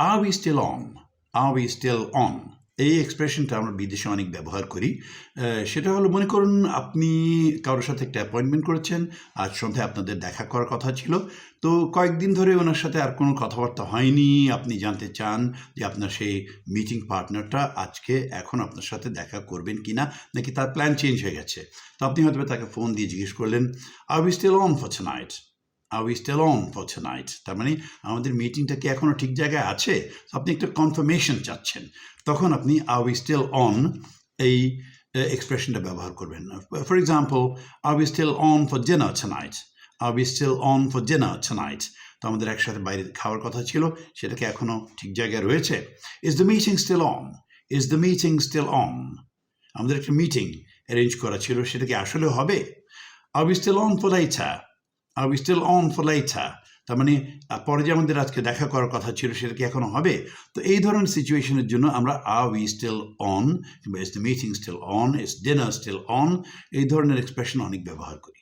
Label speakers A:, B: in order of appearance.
A: R we still on, are we still on, এই এক্সপ্রেশনটা আমরা বিদেশে অনেক ব্যবহার করি। সেটা হলো, মনে করুন আপনি কারোর সাথে একটা অ্যাপয়েন্টমেন্ট করেছেন, আজ সন্ধ্যায় আপনাদের দেখা করার কথা ছিল, তো কয়েকদিন ধরে ওনার সাথে আর কোনো কথাবার্তা হয়নি। আপনি জানতে চান যে আপনার সেই মিটিং পার্টনারটা আজকে এখন আপনার সাথে দেখা করবেন কি না, নাকি তার প্ল্যান চেঞ্জ হয়ে গেছে। তো আপনি হয়তো তাকে ফোন দিয়ে জিজ্ঞেস করলেন, are we still on for tonight, are we still on for tonight, তার মানে আমাদের মিটিংটা কি এখনও ঠিক জায়গায় আছে? আপনি একটা কনফার্মেশন চাচ্ছেন, তখন আপনি আর উই স্টিল অন এই এক্সপ্রেশনটা ব্যবহার করবেন। For example, are we still on for dinner tonight, are we still on for dinner tonight, তো আমাদের একসাথে বাইরে খাওয়ার কথা ছিল, সেটা কি এখনও ঠিক জায়গায় রয়েছে? Is the meeting still on, is the meeting still on, আমাদের একটা মিটিং অ্যারেঞ্জ করা ছিল, সেটা কি আসলে হবে? Are we still on for later, are we still on for later, তার মানে পরে যে আমাদের আজকে দেখা করার কথা ছিল, সেটা কি এখনো হবে? তো এই ধরনের সিচুয়েশনের জন্য আমরা আর উই স্টিল অন, কিংবা is the meeting still on, is dinner still on, এই ধরনের এক্সপ্রেশন অনেক ব্যবহার করি।